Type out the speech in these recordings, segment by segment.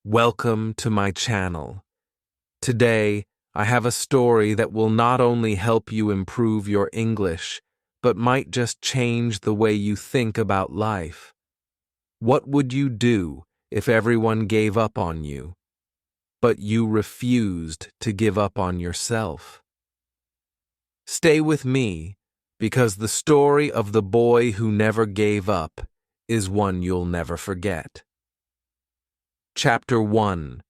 Welcome to my channel. Today, I have a story that will not only help you improve your English, but might just change the way you think about life. What would you do if everyone gave up on you, but you refused to give up on yourself? Stay with me, because the story of the boy who never gave up is one you'll never forget. Chapter 1.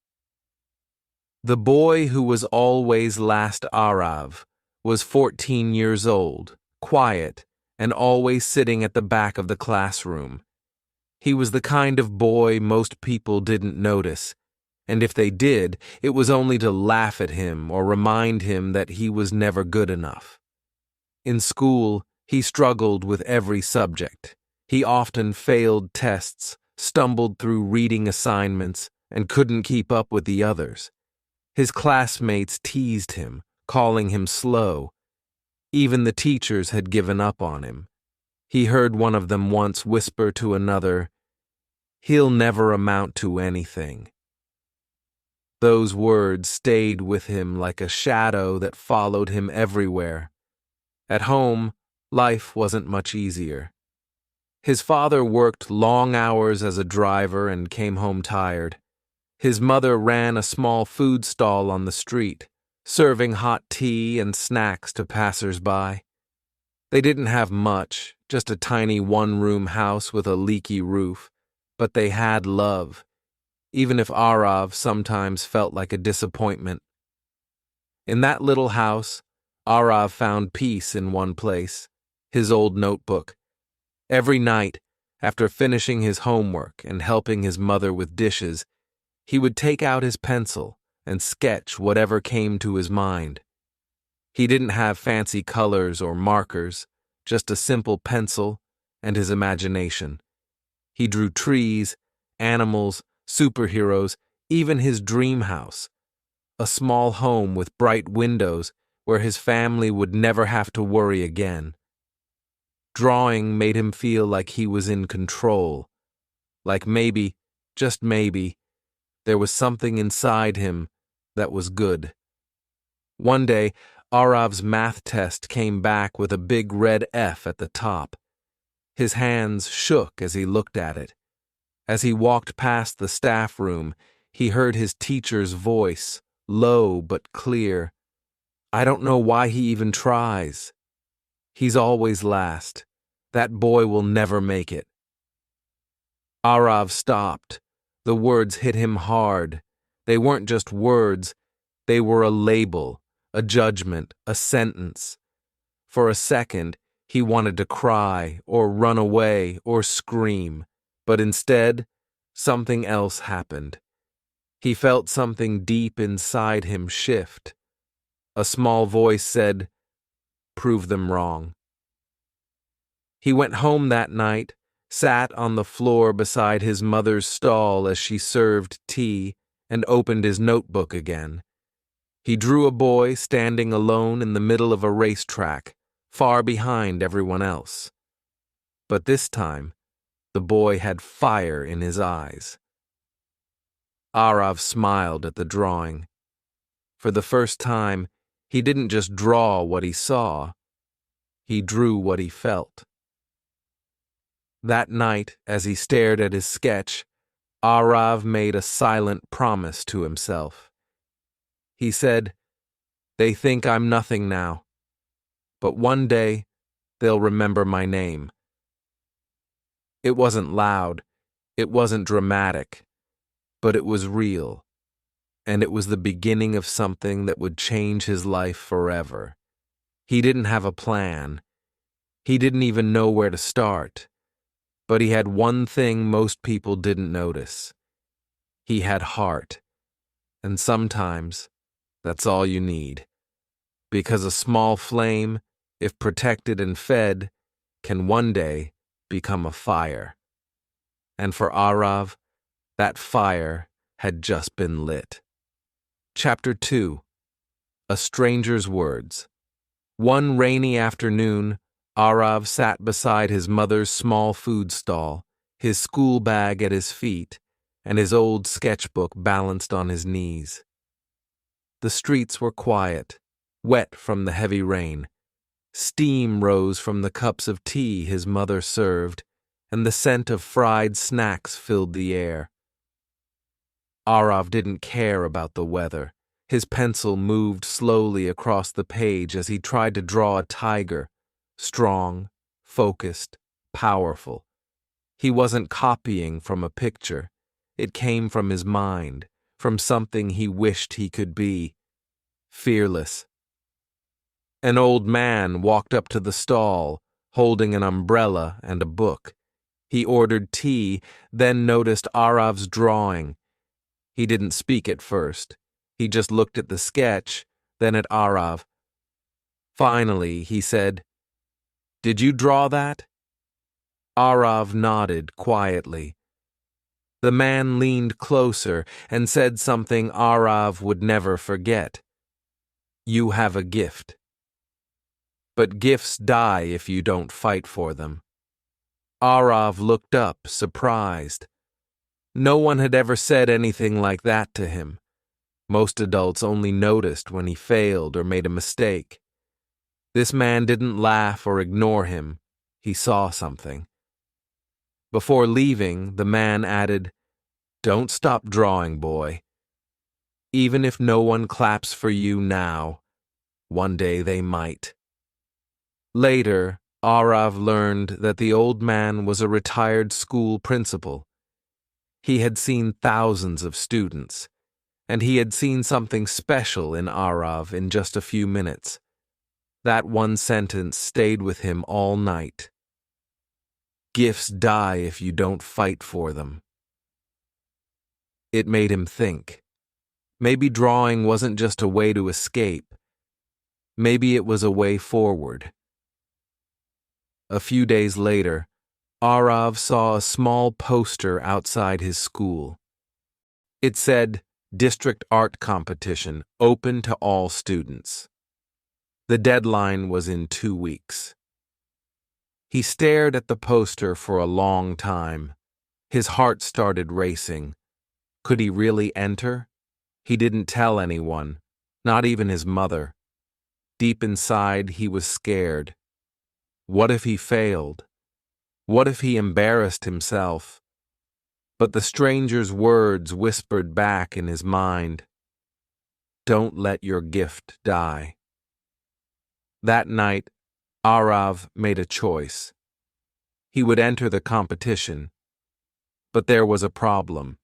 The boy who was always last Arav was 14 years old, quiet, and always sitting at the back of the classroom. He was the kind of boy most people didn't notice, and if they did, it was only to laugh at him or remind him that he was never good enough. In school, he struggled with every subject. He often failed tests, stumbled through reading assignments, and couldn't keep up with the others. His classmates teased him, calling him slow. Even the teachers had given up on him. He heard one of them once whisper to another, "He'll never amount to anything." Those words stayed with him like a shadow that followed him everywhere. At home, life wasn't much easier. His father worked long hours as a driver and came home tired. His mother ran a small food stall on the street, serving hot tea and snacks to passers-by. They didn't have much, just a tiny one-room house with a leaky roof, but they had love, even if Arav sometimes felt like a disappointment. In that little house, Arav found peace in one place, his old notebook. Every night, after finishing his homework and helping his mother with dishes, he would take out his pencil and sketch whatever came to his mind. He didn't have fancy colors or markers, just a simple pencil and his imagination. He drew trees, animals, superheroes, even his dream house, a small home with bright windows where his family would never have to worry again. Drawing made him feel like he was in control, like maybe, just maybe, there was something inside him that was good. One day, Arav's math test came back with a big red F at the top. His hands shook as he looked at it. As he walked past the staff room, he heard his teacher's voice, low but clear. "I don't know why he even tries. He's always last. That boy will never make it." Arav stopped. The words hit him hard. They weren't just words. They were a label, a judgment, a sentence. For a second, he wanted to cry or run away or scream, but instead, something else happened. He felt something deep inside him shift. A small voice said, "Prove them wrong." He went home that night, sat on the floor beside his mother's stall as she served tea, and opened his notebook again. He drew a boy standing alone in the middle of a racetrack, far behind everyone else. But this time, the boy had fire in his eyes. Arav smiled at the drawing. For the first time, he didn't just draw what he saw, he drew what he felt. That night, as he stared at his sketch, Arav made a silent promise to himself. He said, "They think I'm nothing now, but one day they'll remember my name." It wasn't loud, it wasn't dramatic, but it was real, and it was the beginning of something that would change his life forever. He didn't have a plan. He didn't even know where to start. But he had one thing most people didn't notice. He had heart. And sometimes, that's all you need. Because a small flame, if protected and fed, can one day become a fire. And for Arav, that fire had just been lit. Chapter 2. A Stranger's Words. One rainy afternoon, Arav sat beside his mother's small food stall, his school bag at his feet, and his old sketchbook balanced on his knees. The streets were quiet, wet from the heavy rain. Steam rose from the cups of tea his mother served, and the scent of fried snacks filled the air. Arav didn't care about the weather. His pencil moved slowly across the page as he tried to draw a tiger, strong, focused, powerful. He wasn't copying from a picture. It came from his mind, from something he wished he could be. Fearless. An old man walked up to the stall, holding an umbrella and a book. He ordered tea, then noticed Arav's drawing. He didn't speak at first. He just looked at the sketch, then at Arav. Finally, he said, "Did you draw that?" Arav nodded quietly. The man leaned closer and said something Arav would never forget. "You have a gift. But gifts die if you don't fight for them." Arav looked up, surprised. No one had ever said anything like that to him. Most adults only noticed when he failed or made a mistake. This man didn't laugh or ignore him. He saw something. Before leaving, the man added, "Don't stop drawing, boy. Even if no one claps for you now, one day they might." Later, Arav learned that the old man was a retired school principal. He had seen thousands of students, and he had seen something special in Arav in just a few minutes. That one sentence stayed with him all night. Gifts die if you don't fight for them. It made him think. Maybe drawing wasn't just a way to escape. Maybe it was a way forward. A few days later, Arav saw a small poster outside his school. It said, "District Art Competition, open to all students." The deadline was in 2 weeks. He stared at the poster for a long time. His heart started racing. Could he really enter? He didn't tell anyone, not even his mother. Deep inside, he was scared. What if he failed? What if he embarrassed himself? But the stranger's words whispered back in his mind, "Don't let your gift die." That night, Arav made a choice. He would enter the competition, but there was a problem.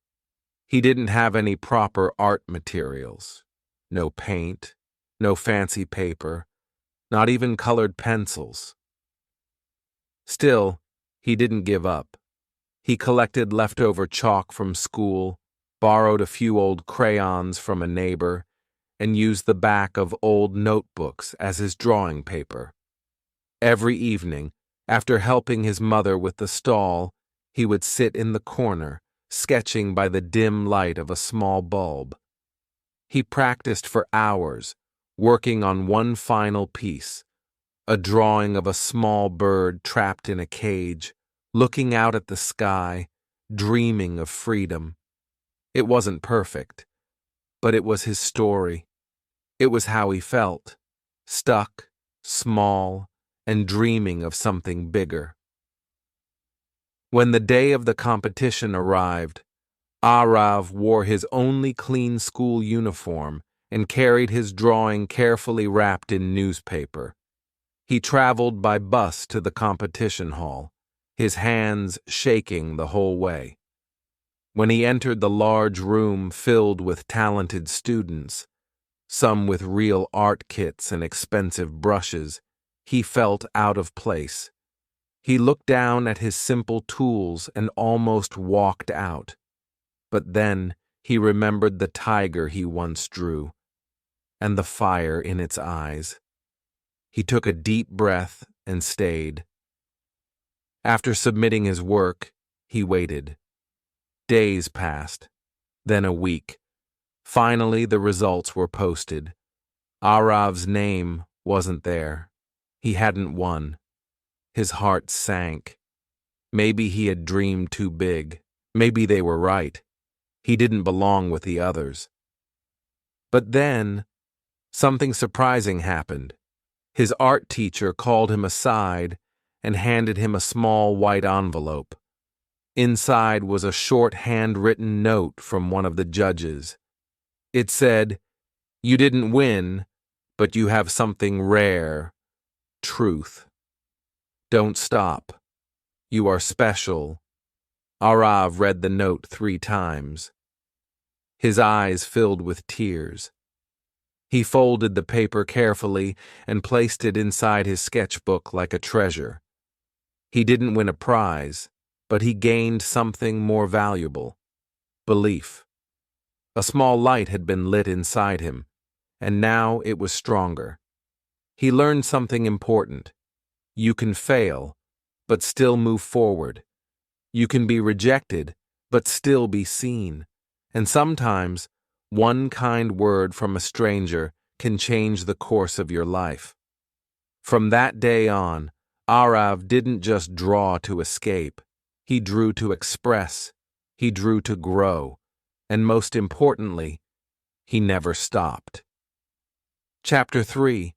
He didn't have any proper art materials. No paint, no fancy paper, not even colored pencils. Still, he didn't give up. He collected leftover chalk from school, borrowed a few old crayons from a neighbor, and used the back of old notebooks as his drawing paper. Every evening, after helping his mother with the stall, he would sit in the corner, sketching by the dim light of a small bulb. He practiced for hours, working on one final piece, a drawing of a small bird trapped in a cage, looking out at the sky, dreaming of freedom. It wasn't perfect, but it was his story. It was how he felt, stuck, small, and dreaming of something bigger. When the day of the competition arrived, Arav wore his only clean school uniform and carried his drawing carefully wrapped in newspaper. He traveled by bus to the competition hall, his hands shaking the whole way. When he entered the large room filled with talented students, some with real art kits and expensive brushes, he felt out of place. He looked down at his simple tools and almost walked out. But then he remembered the tiger he once drew, and the fire in its eyes. He took a deep breath and stayed. After submitting his work, he waited. Days passed, then a week. Finally, the results were posted. Arav's name wasn't there. He hadn't won. His heart sank. Maybe he had dreamed too big. Maybe they were right. He didn't belong with the others. But then, something surprising happened. His art teacher called him aside and handed him a small white envelope. Inside was a short handwritten note from one of the judges. It said, "You didn't win, but you have something rare. Truth. Don't stop. You are special." Arav read the note 3 times. His eyes filled with tears. He folded the paper carefully and placed it inside his sketchbook like a treasure. He didn't win a prize, but he gained something more valuable: belief. A small light had been lit inside him, and now it was stronger. He learned something important. You can fail, but still move forward. You can be rejected, but still be seen. And sometimes, one kind word from a stranger can change the course of your life. From that day on, Arav didn't just draw to escape. He drew to express. He drew to grow. And most importantly, he never stopped. Chapter 3.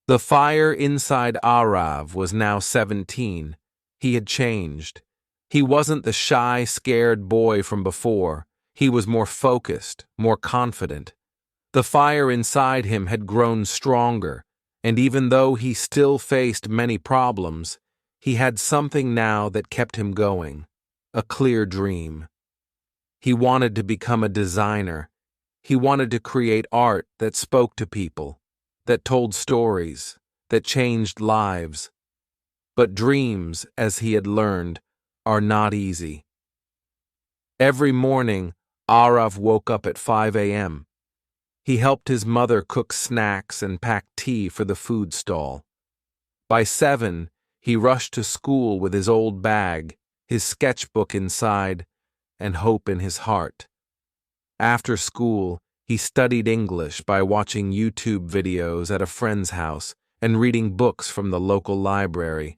The fire inside Arav was now 17. He had changed. He wasn't the shy, scared boy from before. He was more focused, more confident. The fire inside him had grown stronger, and even though he still faced many problems, he had something now that kept him going: a clear dream. He wanted to become a designer. He wanted to create art that spoke to people, that told stories, that changed lives. But dreams, as he had learned, are not easy. Every morning, Arav woke up at 5 a.m. He helped his mother cook snacks and pack tea for the food stall. By 7, he rushed to school with his old bag, his sketchbook inside, and hope in his heart. After school, he studied English by watching YouTube videos at a friend's house and reading books from the local library.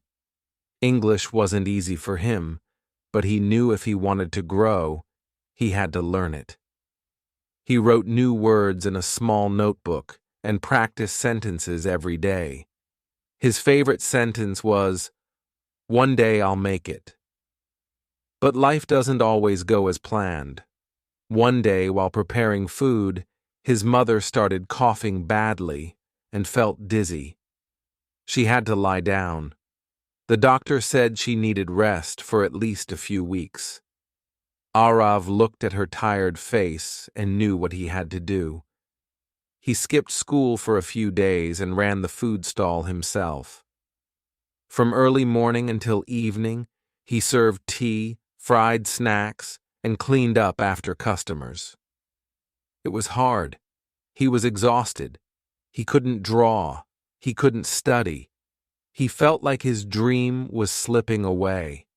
English wasn't easy for him, but he knew if he wanted to grow, he had to learn it. He wrote new words in a small notebook and practiced sentences every day. His favorite sentence was, "One day I'll make it." But life doesn't always go as planned. One day, while preparing food, his mother started coughing badly and felt dizzy. She had to lie down. The doctor said she needed rest for at least a few weeks. Arav looked at her tired face and knew what he had to do. He skipped school for a few days and ran the food stall himself. From early morning until evening, he served tea, fried snacks, and cleaned up after customers. It was hard. He was exhausted. He couldn't draw. He couldn't study. He felt like his dream was slipping away.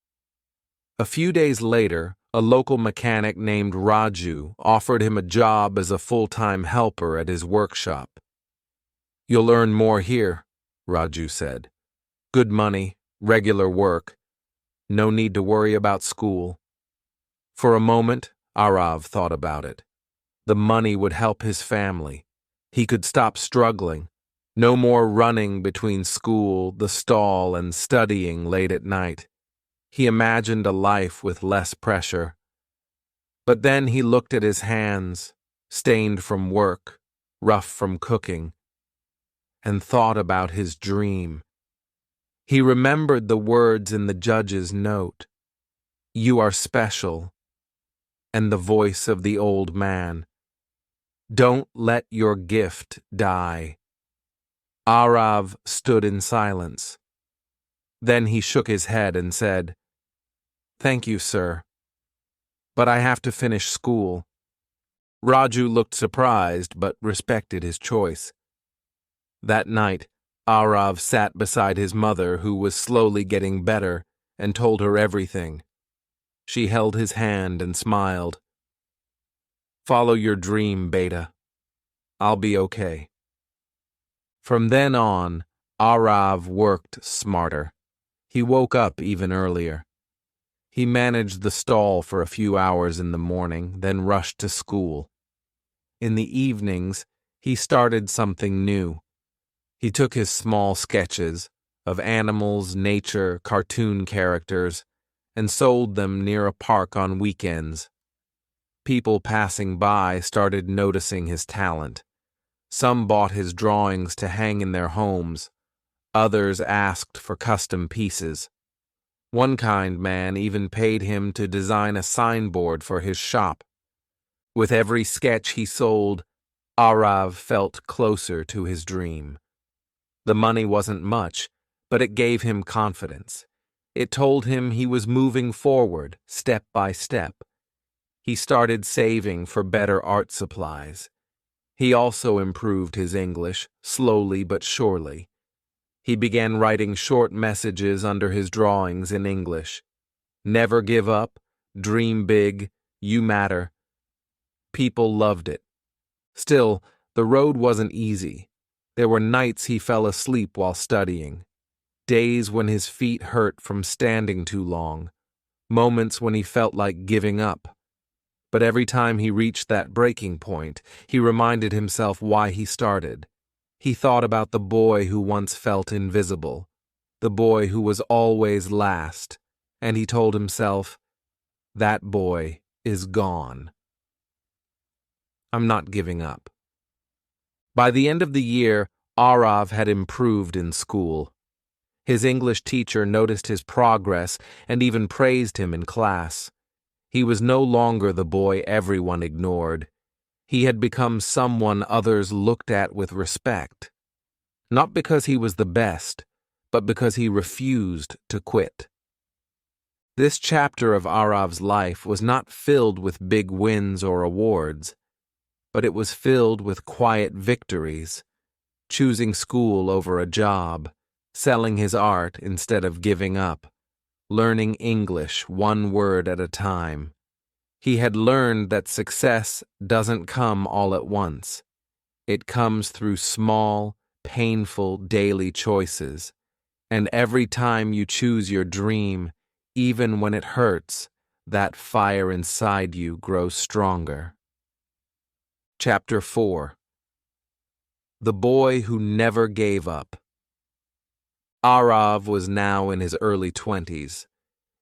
A few days later, a local mechanic named Raju offered him a job as a full-time helper at his workshop. "You'll earn more here," Raju said. "Good money, regular work. No need to worry about school." For a moment, Arav thought about it. The money would help his family. He could stop struggling. No more running between school, the stall, and studying late at night. He imagined a life with less pressure. But then he looked at his hands, stained from work, rough from cooking, and thought about his dream. He remembered the words in the judge's note: "You are special," and the voice of the old man: "Don't let your gift die." Arav stood in silence. Then he shook his head and said, "Thank you, sir, but I have to finish school." Raju looked surprised but respected his choice. That night, Arav sat beside his mother, who was slowly getting better, and told her everything. She held his hand and smiled. "Follow your dream, Beta. I'll be okay." From then on, Arav worked smarter. He woke up even earlier. He managed the stall for a few hours in the morning, then rushed to school. In the evenings, he started something new. He took his small sketches of animals, nature, cartoon characters, and sold them near a park on weekends. People passing by started noticing his talent. Some bought his drawings to hang in their homes. Others asked for custom pieces. One kind man even paid him to design a signboard for his shop. With every sketch he sold, Arav felt closer to his dream. The money wasn't much, but it gave him confidence. It told him he was moving forward, step by step. He started saving for better art supplies. He also improved his English, slowly but surely. He began writing short messages under his drawings in English. Never give up, dream big, you matter. People loved it. Still, the road wasn't easy. There were nights he fell asleep while studying, days when his feet hurt from standing too long, moments when he felt like giving up. But every time he reached that breaking point, he reminded himself why he started. He thought about the boy who once felt invisible, the boy who was always last, and he told himself, that boy is gone. I'm not giving up. By the end of the year, Arav had improved in school. His English teacher noticed his progress and even praised him in class. He was no longer the boy everyone ignored. He had become someone others looked at with respect. Not because he was the best, but because he refused to quit. This chapter of Arav's life was not filled with big wins or awards, but it was filled with quiet victories, choosing school over a job, selling his art instead of giving up, learning English one word at a time. He had learned that success doesn't come all at once. It comes through small, painful daily choices, and every time you choose your dream, even when it hurts, that fire inside you grows stronger. Chapter 4. The Boy Who Never Gave Up. Arav was now in his early 20s.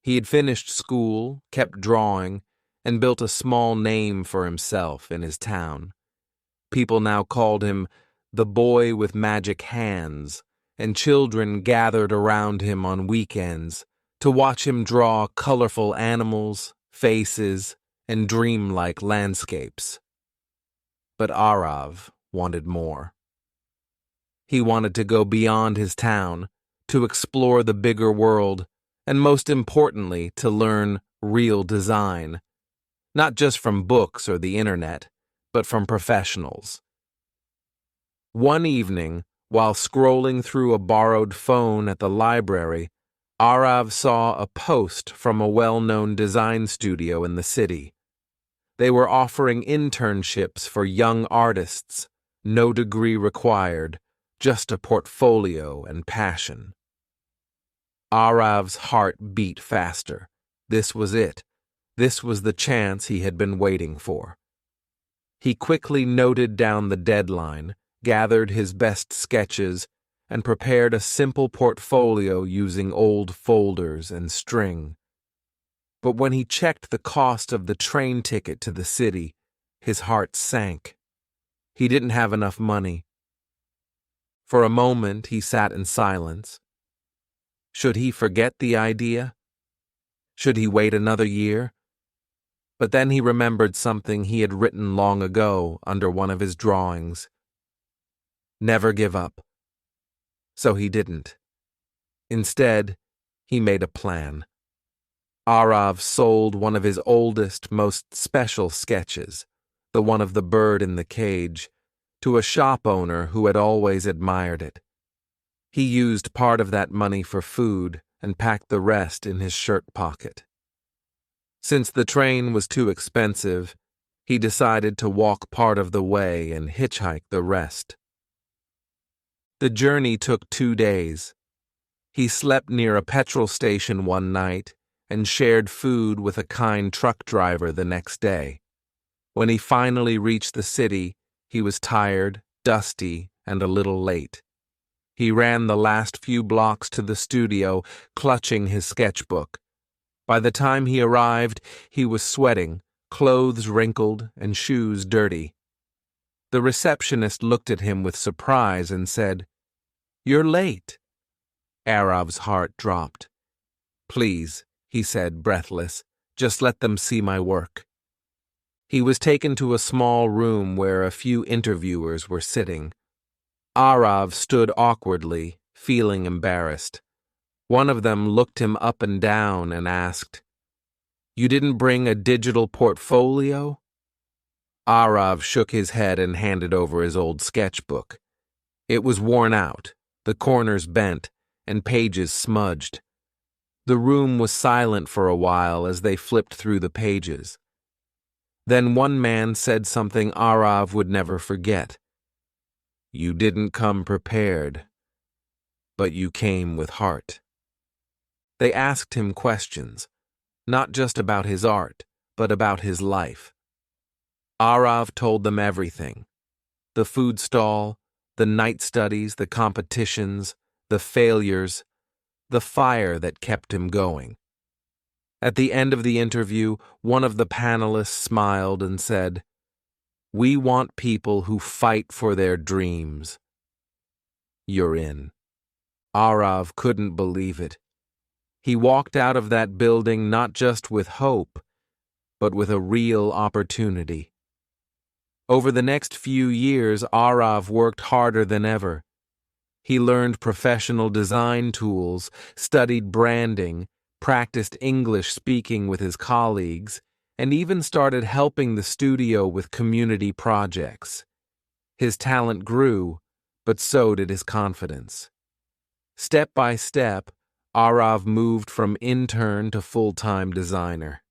He had finished school, kept drawing, and built a small name for himself in his town. People now called him the boy with magic hands, and children gathered around him on weekends to watch him draw colorful animals, faces, and dreamlike landscapes. But Arav wanted more. He wanted to go beyond his town, to explore the bigger world, and most importantly, to learn real design. Not just from books or the internet, but from professionals. One evening, while scrolling through a borrowed phone at the library, Arav saw a post from a well-known design studio in the city. They were offering internships for young artists, no degree required, just a portfolio and passion. Arav's heart beat faster. This was it. This was the chance he had been waiting for. He quickly noted down the deadline, gathered his best sketches, and prepared a simple portfolio using old folders and string. But when he checked the cost of the train ticket to the city, his heart sank. He didn't have enough money. For a moment, he sat in silence. Should he forget the idea? Should he wait another year? But then he remembered something he had written long ago under one of his drawings. Never give up. So he didn't. Instead, he made a plan. Arav sold one of his oldest, most special sketches, the one of the bird in the cage, to a shop owner who had always admired it. He used part of that money for food and packed the rest in his shirt pocket. Since the train was too expensive, he decided to walk part of the way and hitchhike the rest. The journey took 2 days. He slept near a petrol station one night and shared food with a kind truck driver the next day. When he finally reached the city, he was tired, dusty, and a little late. He ran the last few blocks to the studio, clutching his sketchbook. By the time he arrived, he was sweating, clothes wrinkled and shoes dirty. The receptionist looked at him with surprise and said, "You're late." Arav's heart dropped. "Please," he said, breathless, "just let them see my work." He was taken to a small room where a few interviewers were sitting. Arav stood awkwardly, feeling embarrassed. One of them looked him up and down and asked, "You didn't bring a digital portfolio?" Arav shook his head and handed over his old sketchbook. It was worn out, the corners bent, and pages smudged. The room was silent for a while as they flipped through the pages. Then one man said something Arav would never forget. "You didn't come prepared, but you came with heart." They asked him questions, not just about his art, but about his life. Arav told them everything: the food stall, the night studies, the competitions, the failures, the fire that kept him going. At the end of the interview, one of the panelists smiled and said, "We want people who fight for their dreams." You're in. Arav couldn't believe it. He walked out of that building not just with hope, but with a real opportunity. Over the next few years, Arav worked harder than ever. He learned professional design tools, studied branding, practiced English speaking with his colleagues, and even started helping the studio with community projects. His talent grew, but so did his confidence. Step by step, Arav moved from intern to full-time designer.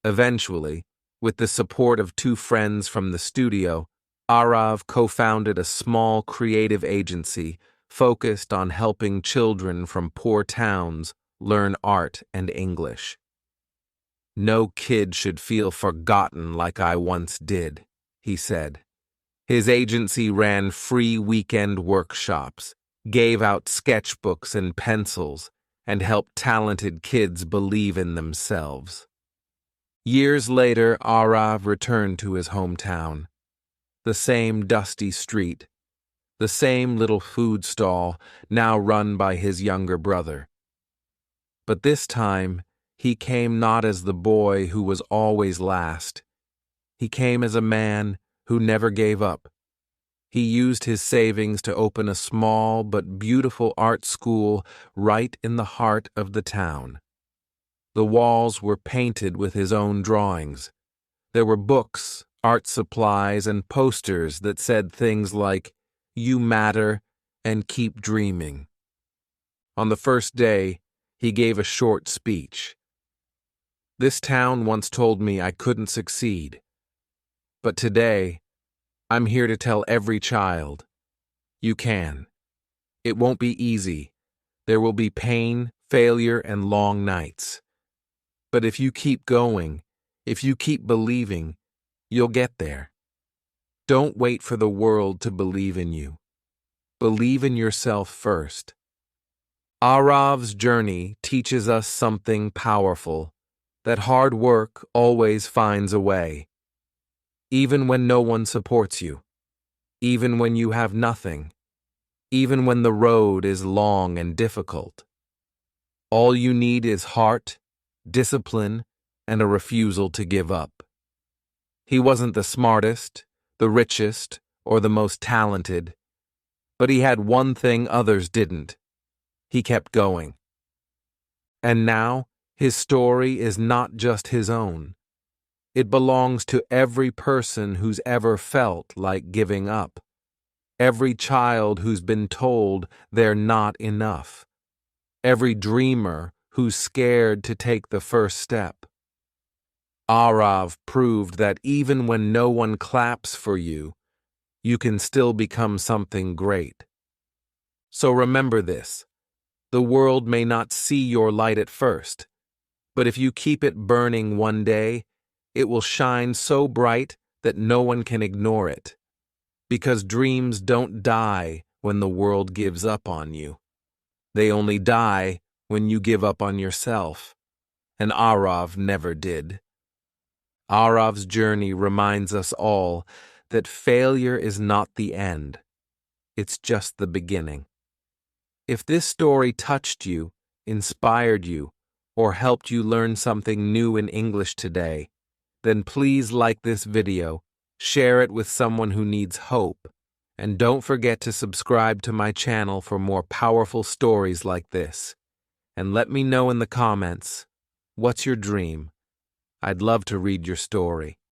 Eventually, with the support of two friends from the studio, Arav co-founded a small creative agency focused on helping children from poor towns learn art and English. "No kid should feel forgotten like I once did," he said. His agency ran free weekend workshops, gave out sketchbooks and pencils, and helped talented kids believe in themselves. Years later, Arav returned to his hometown. The same dusty street, the same little food stall, now run by his younger brother. But this time, he came not as the boy who was always last. He came as a man who never gave up. He used his savings to open a small but beautiful art school right in the heart of the town. The walls were painted with his own drawings. There were books, art supplies, and posters that said things like, "You matter," and "Keep dreaming." On the first day, he gave a short speech. "This town once told me I couldn't succeed. But today, I'm here to tell every child, you can. It won't be easy. There will be pain, failure, and long nights. But if you keep going, if you keep believing, you'll get there. Don't wait for the world to believe in you. Believe in yourself first." Arav's journey teaches us something powerful, that hard work always finds a way. Even when no one supports you, even when you have nothing, even when the road is long and difficult. All you need is heart, discipline, and a refusal to give up. He wasn't the smartest, the richest, or the most talented, but he had one thing others didn't. He kept going. And now, his story is not just his own. It belongs to every person who's ever felt like giving up. Every child who's been told they're not enough. Every dreamer who's scared to take the first step. Arav proved that even when no one claps for you, you can still become something great. So remember this: the world may not see your light at first, But if you keep it burning one day, it will shine so bright that no one can ignore it. Because dreams don't die when the world gives up on you. They only die when you give up on yourself. And Arav never did. Arav's journey reminds us all that failure is not the end. It's just the beginning. If this story touched you, inspired you, or helped you learn something new in English today, then please like this video, share it with someone who needs hope, and don't forget to subscribe to my channel for more powerful stories like this. And let me know in the comments, what's your dream? I'd love to read your story.